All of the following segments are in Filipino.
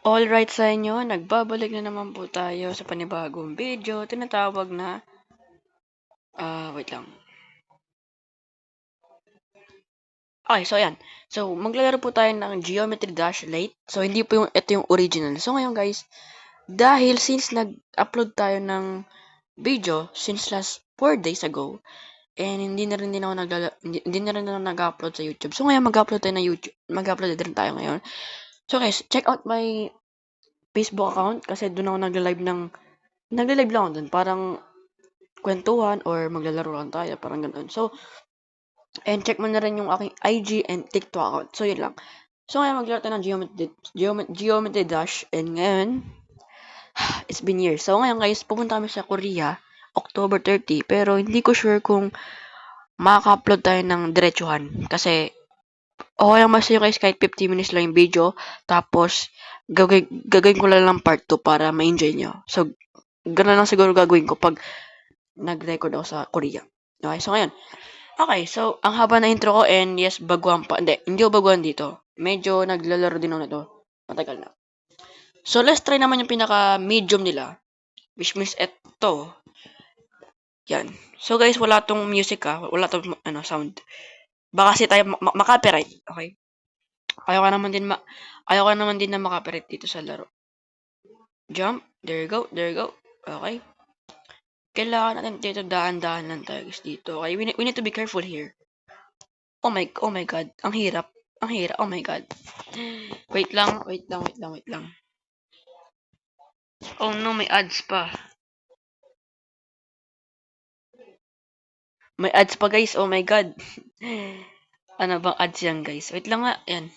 Alright sa inyo, nagbabalik na naman po tayo sa panibagong video, tinatawag na, wait lang. Okay, so ayan. So, maglalaro po tayo ng Geometry Dash Late. So, hindi po ito yung original. So, ngayon guys, dahil since nag-upload tayo ng video since last 4 days ago, and hindi na rin ako nag-upload sa YouTube. So, ngayon mag-upload tayo na YouTube. Mag-upload din tayo ngayon. So, guys, check out my Facebook account kasi doon ako nagla-live lang ako doon. Parang kwentuhan or maglalaro lang tayo, parang ganun. So, and check mo na rin yung aking IG and TikTok account. So, yun lang. So, ngayon maglaro tayo ng Geometry Dash. And ngayon, it's been years. So, ngayon guys, pupunta kami sa Korea, October 30. Pero, hindi ko sure kung makaka-upload tayo ng diretsuhan. Kasi, okay lang mas guys kahit 50 minutes lang yung video. Tapos, gagawin ko lang part 2 para ma-enjoy nyo. So, ganun lang siguro gagawin ko pag nag-record ako sa Korea. Okay, so ngayon. Okay, so ang haba na intro ko and yes, baguhan pa. Hindi ko baguhan dito. Medyo naglalaro din ako nito. Matagal na. So let's try naman yung pinaka-medium nila. Which means eto. Yan. So guys, wala tong music wala tong sound. Baka kasi tayo maka-copyright. Okay? Ayaw ka naman din na maka-copyright dito sa laro. Jump. There you go. There you go. Okay. Kailangan natin dito dahan-dahan lang tayo guys dito. Okay, we need to be careful here. Oh my god. Ang hirap. Ang hirap. Oh my god. Wait lang. Oh no, may ads pa. May ads pa guys. Oh my god. Ano bang ads yan guys? Wait lang nga. Yan.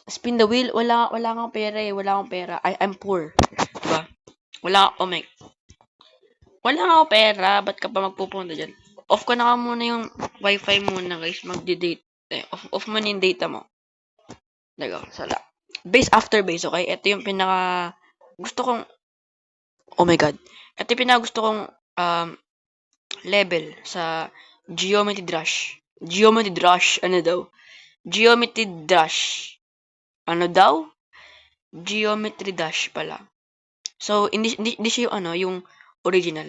Spin the wheel. Wala kang pera eh. Wala akong pera. I'm poor. Diba? Wala nga ako pera. Ba't ka pa magpupunta dyan? Off ko na ka muna yung wifi muna guys. Magdi-date. Off mo na yung data mo. Digo. Sala. Base after base, okay? Ito yung pinaka... Gusto kong... Oh my god. Ito yung pinaka gusto kong level sa Geometry Dash. Geometry Dash. Ano daw? Geometry Dash. Ano daw? Geometry Dash pala. So, hindi siya yung yung original.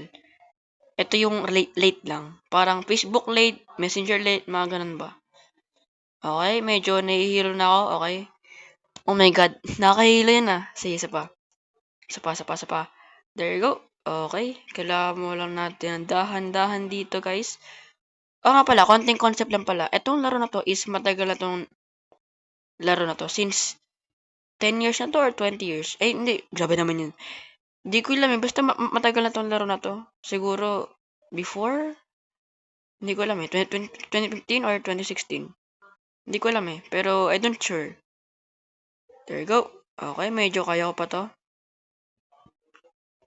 Ito yung late lang. Parang Facebook late, Messenger late, mga ganun ba? Okay, medyo nahihilo na ako, okay? Oh my god, nakahilo yun Sige, isa pa. Isa pa. There you go. Okay, kailangan mo lang natin ang dahan-dahan dito, guys. Nga pala, konting concept lang pala. Itong laro na to is matagal na tong laro na to. Since 10 years na to or 20 years. Hindi. Grabe naman yun. Hindi ko alam Basta matagal na tong laro na to. Siguro, before? Hindi ko alam 2015 or 2016. Hindi ko alam Pero, I don't sure. There you go. Okay, medyo kaya ko pa to.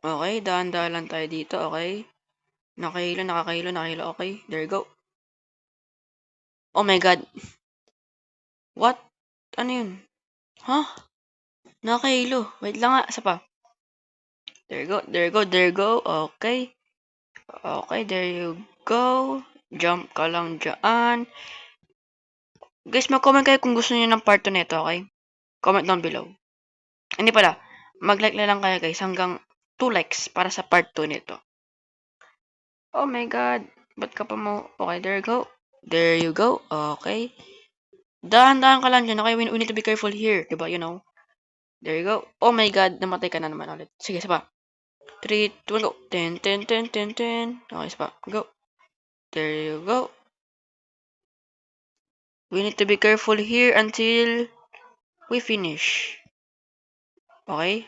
Okay, dahan-dahan lang tayo dito. Okay. Nakahilo. Okay, there you go. Oh my god. What? Ano yun? Huh? Nakahilo. Wait lang nga. Isa pa. There you go. Okay. Okay, there you go. Jump ka lang dyan. Guys, mag-comment kayo kung gusto niyo ng part 2 nito, okay? Comment down below. Hindi pala. Mag-like na lang kayo guys hanggang 2 likes para sa part 2 nito. Oh my god. Ba't ka pa mo? Okay, there you go. There you go. Okay. Dahan-dahan ka lang dyan, okay? We need to be careful here, diba? You know? There you go. Oh my god, namatay ka na naman ulit. Sige, isa pa. 3, 2, 1, go. 10. Okay, isa pa. Go. There you go. We need to be careful here until we finish. Okay?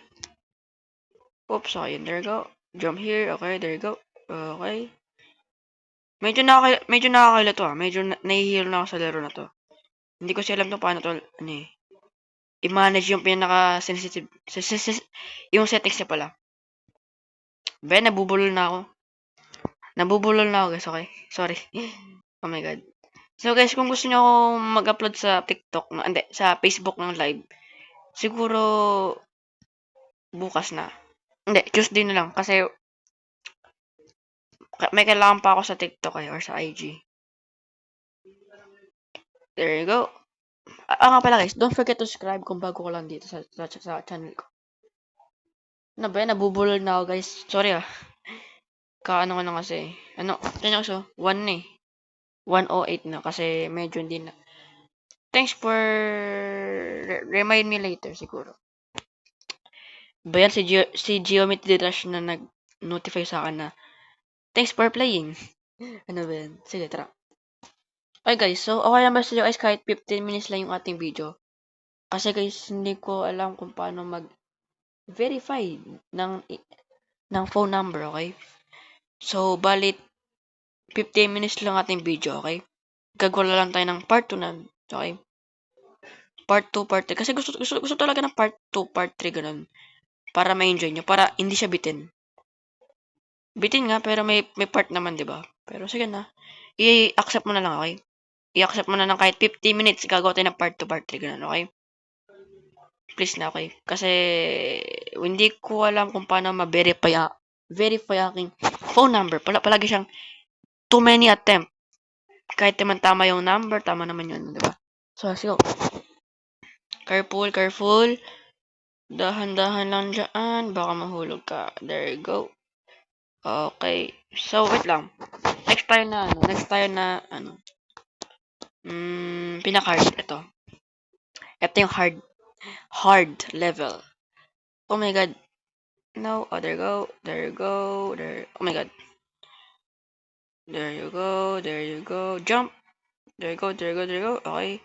Oops, okay. There you go. Jump here. Okay, there you go. Okay. Medyo nakakaila to Medyo nahihilo na ako sa laro na to. Hindi ko siya alam to paano to, i-manage yung pinaka-sensitive, yung settings niya pala. Nabubulol na ako guys, okay? Sorry. Oh my god. So guys, kung gusto niyo mag-upload sa TikTok, sa Facebook ng live, siguro bukas na. Tuesday na lang kasi may kailangan pa ako sa TikTok or sa IG. There you go. Nga pala guys, don't forget to subscribe kung bago ka lang dito sa channel ko. Ano ba yan? Nabubulol na ako guys. Sorry ah. Kaano ko na kasi. Ano? Tignan ko so. 1 na eh. 1:08 na kasi medyo hindi na. Thanks for remind me later siguro. Ba yan si Geometry Dash na nag-notify sa akin na thanks for playing. Ano ba yan? Sige, tara. Okay guys, so okay naman sa'yo guys kahit 15 minutes lang yung ating video. Kasi guys, hindi ko alam kung paano mag-verify ng ng phone number, okay? So, balit 15 minutes lang ating video, okay? Gagawa lang tayo ng part 2 na, okay? Part 2, part 3. Kasi gusto talaga ng part 2, part 3, ganun. Para ma-enjoy nyo, para hindi siya bitin. Bitin nga, pero may part naman, di ba? Pero sige na. I-accept mo na lang, okay? I-accept mo na lang kahit 50 minutes, gagawa tayo ng part 2, part 3, ganun, okay? Please na, okay? Kasi, hindi ko alam kung paano verify aking phone number. Palagi siyang too many attempt. Kahit naman tama yung number, tama naman yun, di ba? So, let's go. Careful, careful. Dahan-dahan lang dyan. Baka mahulog ka. There you go. Okay. So, wait lang. Next tayo na, pinaka-hard. Ito yung hard level. Oh my god. No. Oh, there you go. There you go. Oh my god. There you go. There you go. Jump. There you go. There you go. There you go. Okay.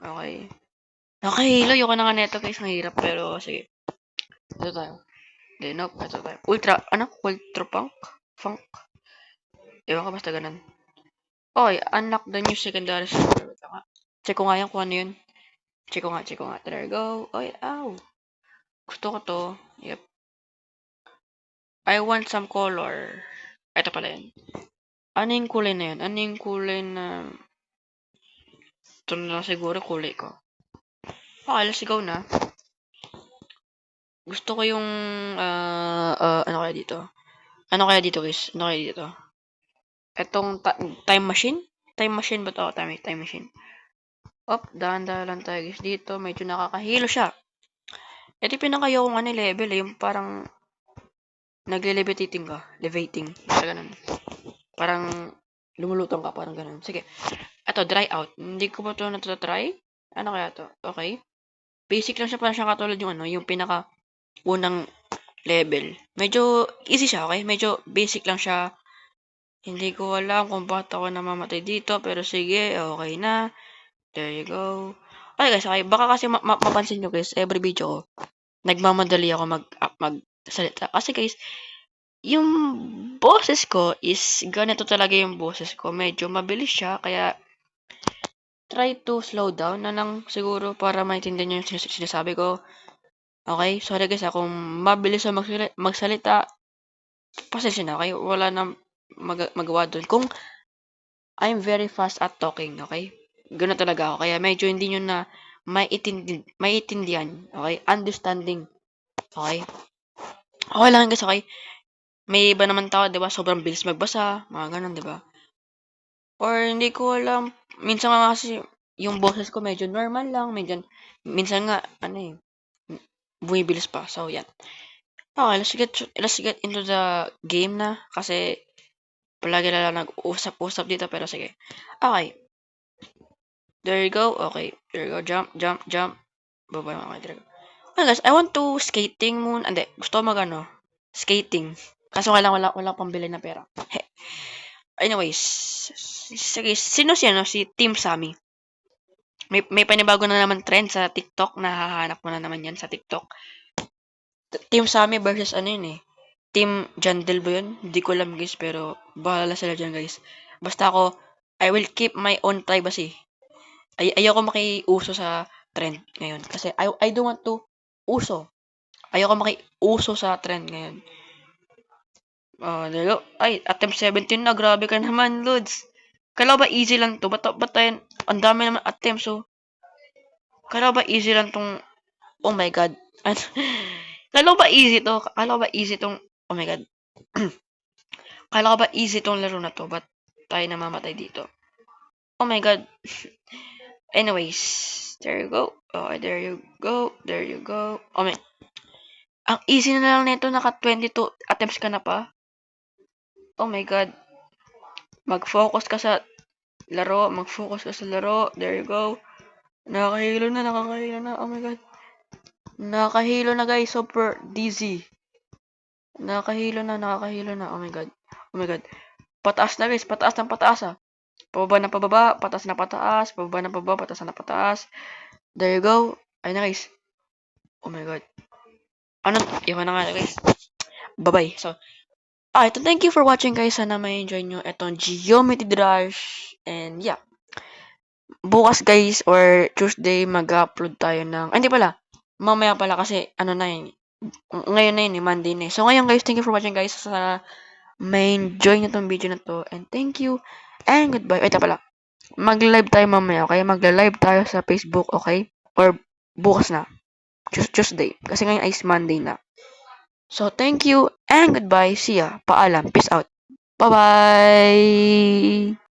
Okay. Okay, ayoko na nga neto guys. Mahirap. Pero, sige. Ito tayo. Then, nope. Ito tayo. Ultra Funk? Ewan ko basta ganun. Okay, unlock the new secondary server. Check ko nga yan kung ano yun. Check ko nga. There you go. Okay, ow. Gusto ko to. Yep. I want some color. Ito pala yun. Ano yung kulay na yun? Ano yung kulay na... Ito na lang siguro kulay ko. Okay, let's go na. Gusto ko yung... ano kaya dito? Ano kaya dito guys? Ano kaya dito? Etong time machine? Time machine ba to? Time machine. Dahan-dahan lang tayo guys. Dito, medyo nakakahilo siya. Ito pinakayo kong level yung parang nagle-levitating ka. Levating. Basta ganun. Parang lumulutong ka. Parang ganun. Sige. Ito, dry out. Hindi ko ba ito natatry? Ano kaya to? Okay. Basic lang siya. Parang siya katulad yung yung pinaka unang level. Medyo easy siya, okay? Medyo basic lang siya. Hindi ko alam kung bakit ako namamatay dito. Pero sige, okay na. There you go. Okay guys, okay. Baka kasi mapansin nyo guys, every video ko, nagmamadali ako magsalita. Kasi guys, yung boses ko is, ganito talaga yung boses ko. Medyo mabilis siya, kaya try to slow down na lang siguro para maintindihan nyo yung sinasabi ko. Okay? Sorry guys, kung mabilis ako magsalita, pasensya na, okay? Wala na magawa doon. Kung I'm very fast at talking, okay? Gano'n talaga ako. Kaya medyo hindi nyo na maiintindihan. Okay? Understanding. Okay? Okay lang guys, okay? May iba naman tao, di ba? Sobrang bilis magbasa. Mga ganun, di ba? Or hindi ko alam. Minsan nga kasi yung boses ko medyo normal lang. Minsan nga, bumibilis pa. So, yan. Okay, let's get into the game na. Kasi, palagi na lang nag-usap-usap dito. Pero sige. Okay. There you go. Okay. There you go. Jump. Baba yung there you go. Okay guys, I want to skating muna. Hindi, gusto ko skating. Kaso wala pambili na pera. Anyways, sige, sino siya, no? Si Team Sammy. May panibago na naman trend sa TikTok. Nahahanap mo na naman yan sa TikTok. Team Sammy versus Team Jandel ba yun? Hindi ko alam guys, pero bahala sila dyan guys. Basta ako, I will keep my own privacy. Ayoko makiuso sa trend ngayon. Kasi I don't want to uso. Ayoko makiuso sa trend ngayon. There you go. Ay, attempt 17 na. Grabe ka naman, Lods. Kala ba easy lang to? Ba't tayo? Ang dami naman attempts, oh. Kala ba easy lang tong... Oh my God. Kala ba easy to? Kala ba easy tong... Oh my God. Kala ba easy tong laro na to? Ba't tayo namamatay dito? Oh my god. Anyways, there you go. Okay, there you go. There you go. Oh my. Ang easy na lang nito, naka 22 attempts ka na pa. Oh my god. Mag-focus ka sa laro. Mag-focus ka sa laro. There you go. Nakakahilo na, nakakahilo na. Oh my god. Nakakahilo na guys. Super dizzy. Nakakahilo na, nakakahilo na. Oh my god. Oh my god. Pataas na guys. Pataas ng pataas ah. Pababa na pababa. Pataas na pataas. Pababa na pababa. Pataas na pataas. There you go. Ayun na guys. Oh my god. Ano? Iwan na nga guys. Bye-bye. So, ito, thank you for watching guys. Sana may enjoy nyo itong Geometry Dash. And yeah. Bukas guys or Tuesday mag-upload tayo ng... Hindi pala. Mamaya pala kasi ano na yun. Ngayon na yun Monday na. So ngayon guys, thank you for watching guys. Sana may enjoy nyo tong video na to. And thank you. And goodbye. Ito pala. Mag-live tayo mamaya, okay? Mag-live tayo sa Facebook, okay? Or bukas na. Tuesday. Kasi ngayon is Monday na. So, thank you and goodbye. See ya. Paalam. Peace out. Bye-bye!